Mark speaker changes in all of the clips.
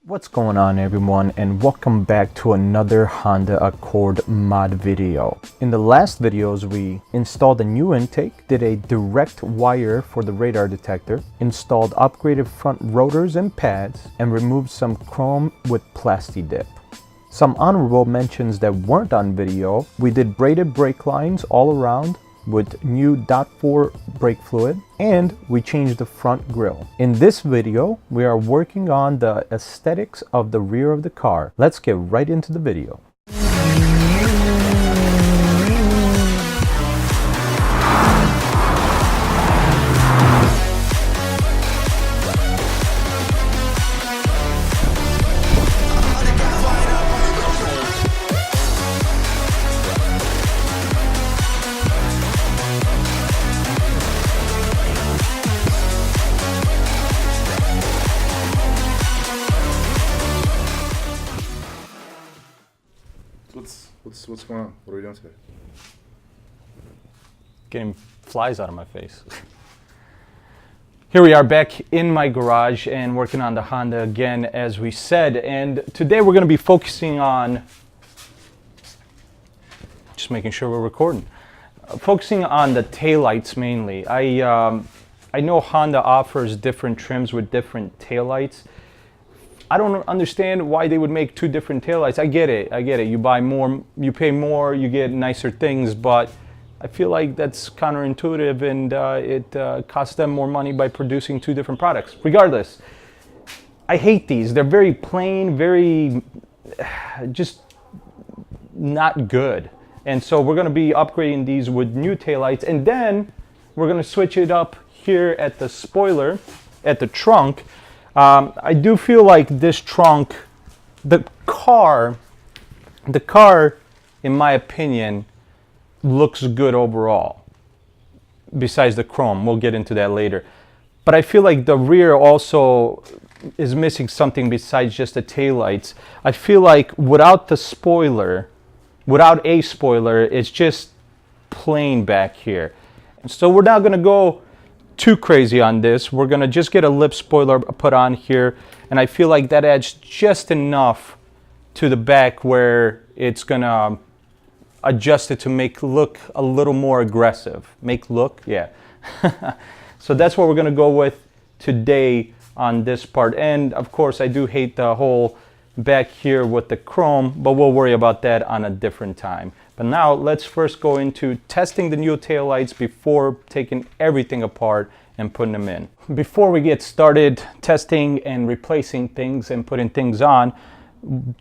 Speaker 1: What's going on everyone, and welcome back to another Honda Accord mod video. In the last videos we installed a new intake, did a direct wire for the radar detector, installed upgraded front rotors and pads, and removed some chrome with plasti dip. Some honorable mentions that weren't on video: we did braided brake lines all around with new .4 brake fluid, and we changed the front grille. In this video, we are working on the aesthetics of the rear of the car. Let's get right into the video.
Speaker 2: What's going on? What are we doing today?
Speaker 1: Getting flies out of my face. Here we are back in my garage and working on the Honda again, as we said, and today we're going to be focusing on, just making sure we're recording, focusing on the taillights mainly. I know Honda offers different trims with different taillights. I don't understand why they would make two different taillights. I get it. You buy more, you pay more, you get nicer things, but I feel like that's counterintuitive, and it costs them more money by producing two different products. Regardless, I hate these. They're very plain, very just not good. And so we're going to be upgrading these with new taillights, and then we're going to switch it up here at the spoiler, at the trunk. I do feel like this trunk, the car, in my opinion, looks good overall, besides the chrome. We'll get into that later. But I feel like the rear also is missing something besides just the taillights. I feel like without the spoiler, without a spoiler, it's just plain back here. So we're not going to go too crazy on this. We're gonna just get a lip spoiler put on here, and I feel like that adds just enough to the back where it's gonna adjust it to make look a little more aggressive. Yeah. So that's what we're gonna go with today on this part. And of course I do hate the whole back here with the chrome, but we'll worry about that on a different time. But now let's first go into testing the new taillights before taking everything apart and putting them in. Before we get started testing and replacing things and putting things on,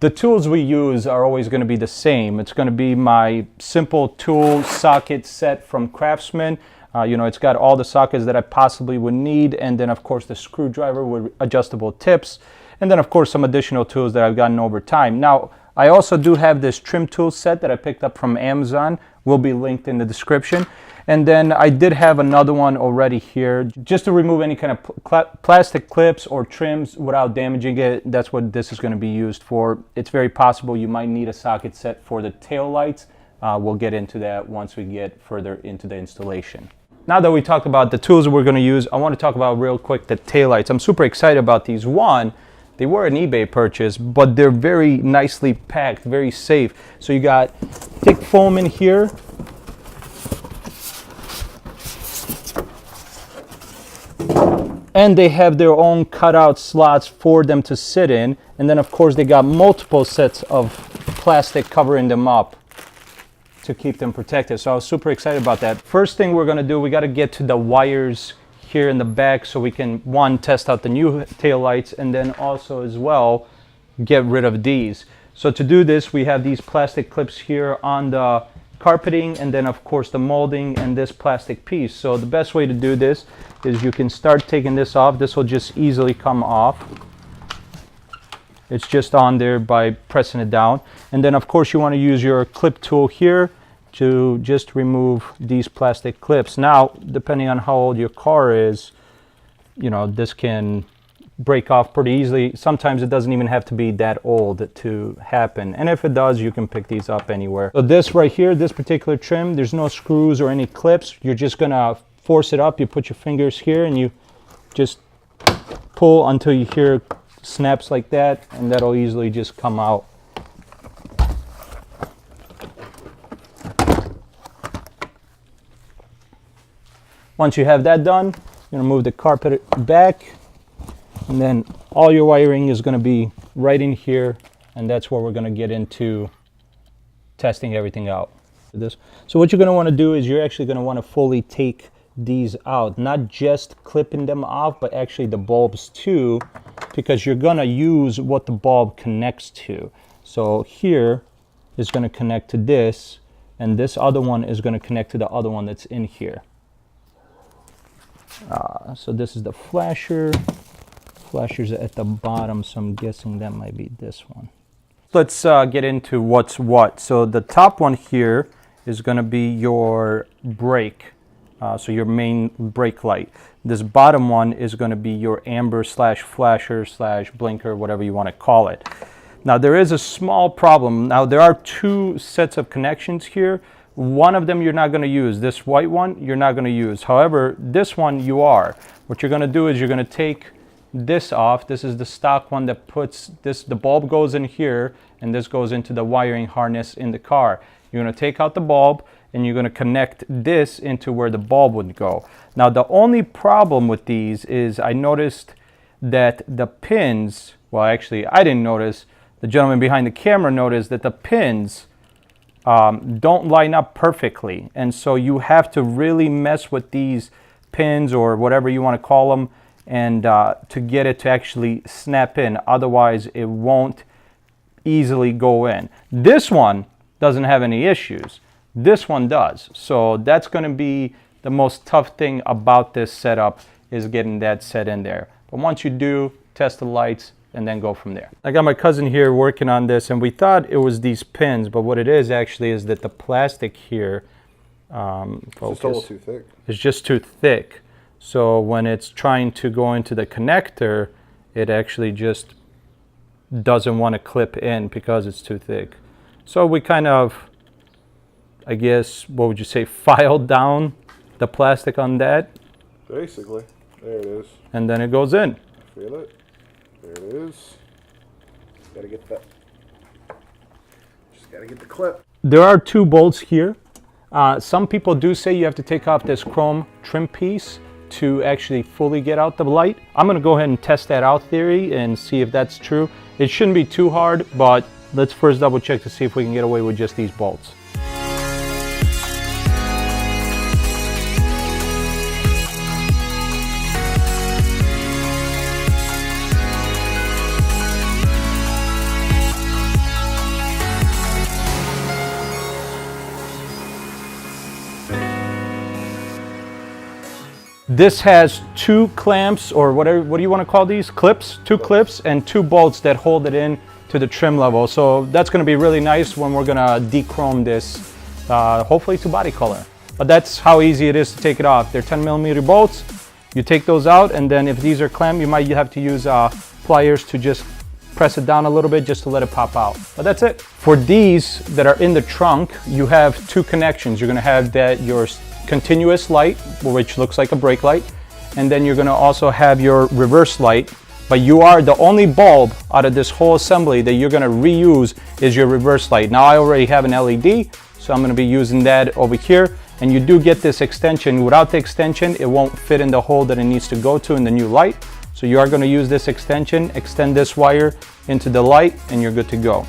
Speaker 1: the tools we use are always going to be the same. It's going to be my simple tool socket set from Craftsman. It's got all the sockets that I possibly would need, and then of course the screwdriver with adjustable tips, and then of course some additional tools that I've gotten over time. Now, I also do have this trim tool set that I picked up from Amazon. Will be linked in the description. And then I did have another one already here, just to remove any kind of plastic clips or trims without damaging it. That's what this is going to be used for. It's very possible you might need a socket set for the tail lights. We'll get into that once we get further into the installation. Now that we talked about the tools that we're going to use, I want to talk about real quick the tail lights. I'm super excited about these. One, they were an eBay purchase, but they're very nicely packed, very safe. So you got thick foam in here. And they have their own cutout slots for them to sit in. And then of course they got multiple sets of plastic covering them up to keep them protected. So I was super excited about that. First thing we're gonna do, we gotta get to the wires here in the back so we can, one, test out the new tail lights, and then also as well get rid of these. So to do this, we have these plastic clips here on the carpeting, and then of course the molding and this plastic piece. So the best way to do this is you can start taking this off. This will just easily come off. It's just on there by pressing it down. And then of course you want to use your clip tool here to just remove these plastic clips. Now, depending on how old your car is, this can break off pretty easily. Sometimes it doesn't even have to be that old to happen. And if it does, you can pick these up anywhere. So this right here, this particular trim, there's no screws or any clips. You're just gonna force it up. You put your fingers here and you just pull until you hear snaps like that, and that'll easily just come out. Once you have that done, you're gonna move the carpet back, and then all your wiring is gonna be right in here, and that's where we're gonna get into testing everything out. So what you're gonna wanna do is you're actually gonna wanna fully take these out, not just clipping them off, but actually the bulbs too, because you're gonna use what the bulb connects to. So here is gonna connect to this, and this other one is gonna connect to the other one that's in here. So this is the flasher. Flasher's at the bottom, so I'm guessing that might be this one. Let's get into what's what. So the top one here is going to be your brake, so your main brake light. This bottom one is going to be your amber slash flasher slash blinker, whatever you want to call it. Now there is a small problem. Now there are two sets of connections here. One of them you're not going to use. This white one you're not going to use. However, this one you are. What you're going to do is you're going to take this off. This is the stock one that puts this, the bulb goes in here, and this goes into the wiring harness in the car. You're going to take out the bulb, and you're going to connect this into where the bulb would go. Now the only problem with these is I noticed that the pins, well actually I didn't notice, the gentleman behind the camera noticed that the pins don't line up perfectly, and so you have to really mess with these pins or whatever you want to call them, and to get it to actually snap in. Otherwise it won't easily go in. This one doesn't have any issues. This one does. So that's going to be the most tough thing about this setup, is getting that set in there. But once you do, test the lights and then go from there. I got my cousin here working on this, and we thought it was these pins, but what it is actually is that the plastic here
Speaker 2: It's just a little too thick.
Speaker 1: It's just too thick. So when it's trying to go into the connector, it actually just doesn't want to clip in because it's too thick. So we kind of, I guess, what would you say, filed down the plastic on that.
Speaker 2: Basically. There it is.
Speaker 1: And then it goes in.
Speaker 2: Feel it? There it is. Gotta get that. Just gotta get the clip.
Speaker 1: There are two bolts here. Some people do say you have to take off this chrome trim piece to actually fully get out the light. I'm gonna go ahead and test that out theory and see if that's true. It shouldn't be too hard, but let's first double check to see if we can get away with just these bolts. This has two clamps, or whatever, what do you want to call these? Clips? Two clips and two bolts that hold it in to the trim level. So that's going to be really nice when we're going to de-chrome this, hopefully to body color. But that's how easy it is to take it off. They're 10mm bolts. You take those out, and then if these are clamped, you might have to use pliers to just press it down a little bit just to let it pop out. But that's it. For these that are in the trunk, you have two connections. You're going to have that your continuous light, which looks like a brake light, and then you're going to also have your reverse light, but you are the only bulb out of this whole assembly that you're going to reuse is your reverse light. Now I already have an LED, so I'm going to be using that over here, and you do get this extension. Without the extension, it won't fit in the hole that it needs to go to in the new light, so you are going to use this extension, extend this wire into the light, and you're good to go.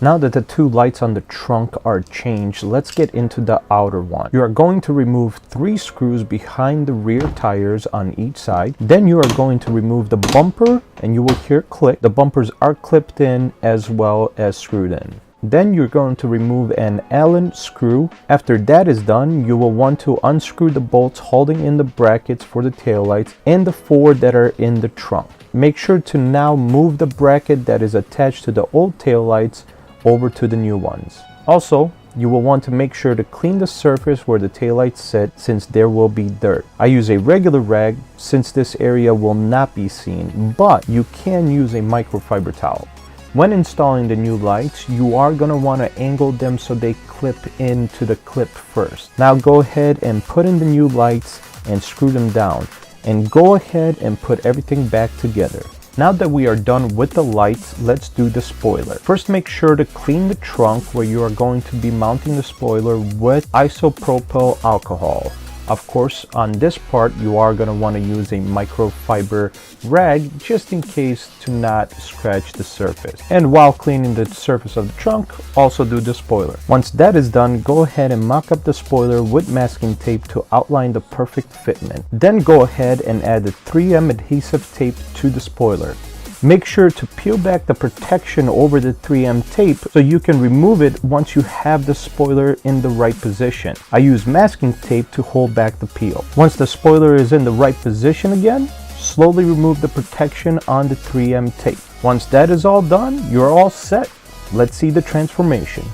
Speaker 1: Now that the two lights on the trunk are changed, let's get into the outer one. You are going to remove 3 screws behind the rear tires on each side. Then you are going to remove the bumper, and you will hear click. The bumpers are clipped in as well as screwed in. Then you're going to remove an Allen screw. After that is done, you will want to unscrew the bolts holding in the brackets for the taillights and the 4 that are in the trunk. Make sure to now move the bracket that is attached to the old taillights over to the new ones. Also, you will want to make sure to clean the surface where the taillights sit, since there will be dirt. I use a regular rag since this area will not be seen, but you can use a microfiber towel. When installing the new lights, you are going to want to angle them so they clip into the clip first. Now go ahead and put in the new lights and screw them down, and go ahead and put everything back together. Now that we are done with the lights, let's do the spoiler. First, make sure to clean the trunk where you are going to be mounting the spoiler with isopropyl alcohol. Of course, on this part, you are going to want to use a microfiber rag just in case to not scratch the surface. And while cleaning the surface of the trunk, also do the spoiler. Once that is done, go ahead and mock up the spoiler with masking tape to outline the perfect fitment. Then go ahead and add the 3M adhesive tape to the spoiler. Make sure to peel back the protection over the 3M tape so you can remove it once you have the spoiler in the right position. I use masking tape to hold back the peel. Once the spoiler is in the right position again, slowly remove the protection on the 3M tape. Once that is all done, you're all set. Let's see the transformation.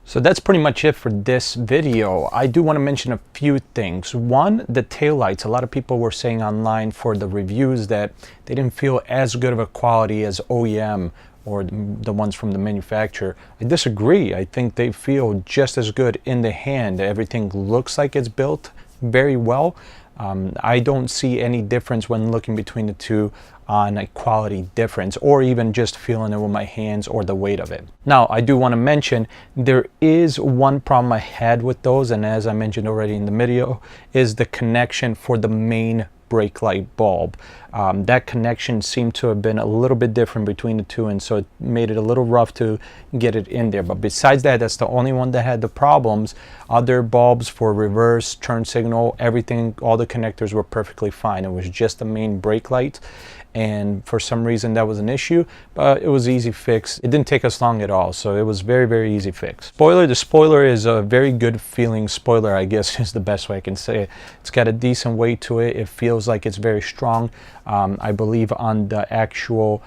Speaker 1: So that's pretty much it for this video. I do want to mention a few things. One, the taillights. A lot of people were saying online for the reviews that they didn't feel as good of a quality as OEM or the ones from the manufacturer. I disagree. I think they feel just as good in the hand. Everything looks like it's built very well. I don't see any difference when looking between the two on a quality difference, or even just feeling it with my hands or the weight of it. Now, I do want to mention there is one problem I had with those, and as I mentioned already in the video, is the connection for the main brake light bulb. That connection seemed to have been a little bit different between the two, and so it made it a little rough to get it in there. But besides that, that's the only one that had the problems. Other bulbs for reverse, turn signal, everything, all the connectors were perfectly fine. It was just the main brake light, and for some reason that was an issue, but it was easy fix. It didn't take us long at all, so it was very, very easy fix. Spoiler, the spoiler is a very good feeling spoiler, I guess is the best way I can say it. It's got a decent weight to it. It feels like it's very strong. I believe on the actual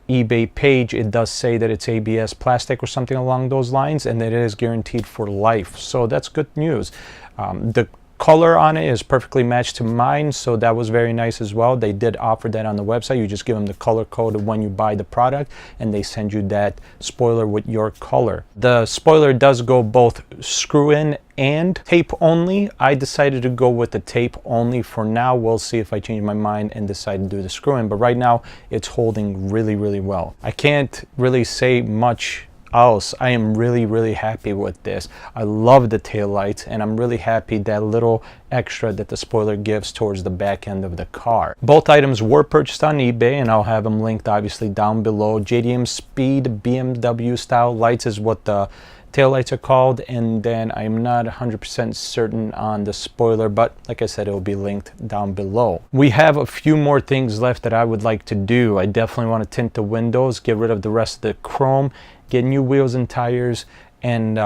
Speaker 1: eBay page it does say that it's ABS plastic or something along those lines, and that it is guaranteed for life, so that's good news. The color on it is perfectly matched to mine, so that was very nice as well. They did offer that on the website. You just give them the color code when you buy the product, and they send you that spoiler with your color. The spoiler does go both screw in and tape only. I decided to go with the tape only for now. We'll see if I change my mind and decide to do the screw in, but right now it's holding really, really well. I can't really say much else. I am really, really happy with this. I love the taillights, and I'm really happy that little extra that the spoiler gives towards the back end of the car. Both items were purchased on eBay, and I'll have them linked obviously down below. JDMSPEED BMW Style Lights is what the taillights are called, and then I'm not 100% certain on the spoiler, but like I said, it will be linked down below. We have a few more things left that I would like to do. I definitely want to tint the windows, get rid of the rest of the chrome, get new wheels and tires, and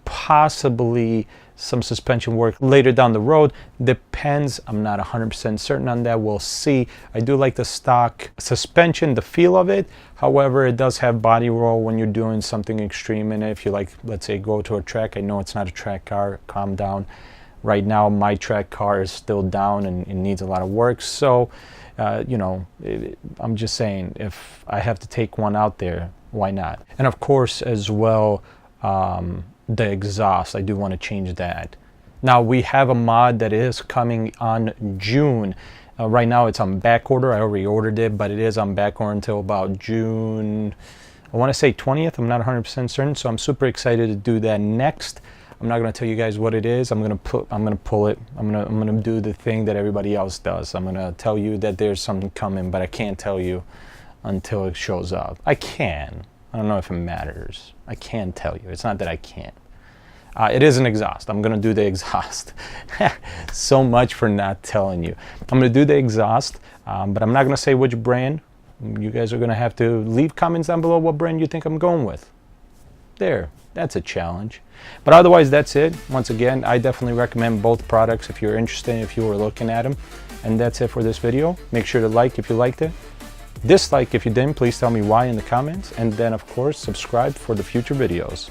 Speaker 1: possibly some suspension work later down the road. Depends. I'm not 100% certain on that. We'll see. I do like the stock suspension, the feel of it. However, it does have body roll when you're doing something extreme in it. If you, like, let's say, go to a track. I know it's not a track car. Calm down. Right now, my track car is still down and it needs a lot of work. So, you know, I'm just saying, if I have to take one out there, why not? And of course, as well, the exhaust, I do want to change that. Now, we have a mod that is coming on June. Right now it's on back order. I already ordered it, but it is on back order until about June, I want to say 20th. I'm not 100% certain, so I'm super excited to do that next. I'm not going to tell you guys what it is. I'm going to pull it. I'm going to do the thing that everybody else does. I'm going to tell you that there's something coming, but I can't tell you until it shows up. I can. I don't know if it matters. I can tell you. It's not that I can't. It is an exhaust. I'm going to do the exhaust. So much for not telling you. I'm going to do the exhaust, but I'm not going to say which brand. You guys are going to have to leave comments down below what brand you think I'm going with. There. That's a challenge. But otherwise, that's it. Once again, I definitely recommend both products if you're interested, if you were looking at them. And that's it for this video. Make sure to like if you liked it. Dislike if you didn't. Please tell me why in the comments. And then, of course, subscribe for the future videos.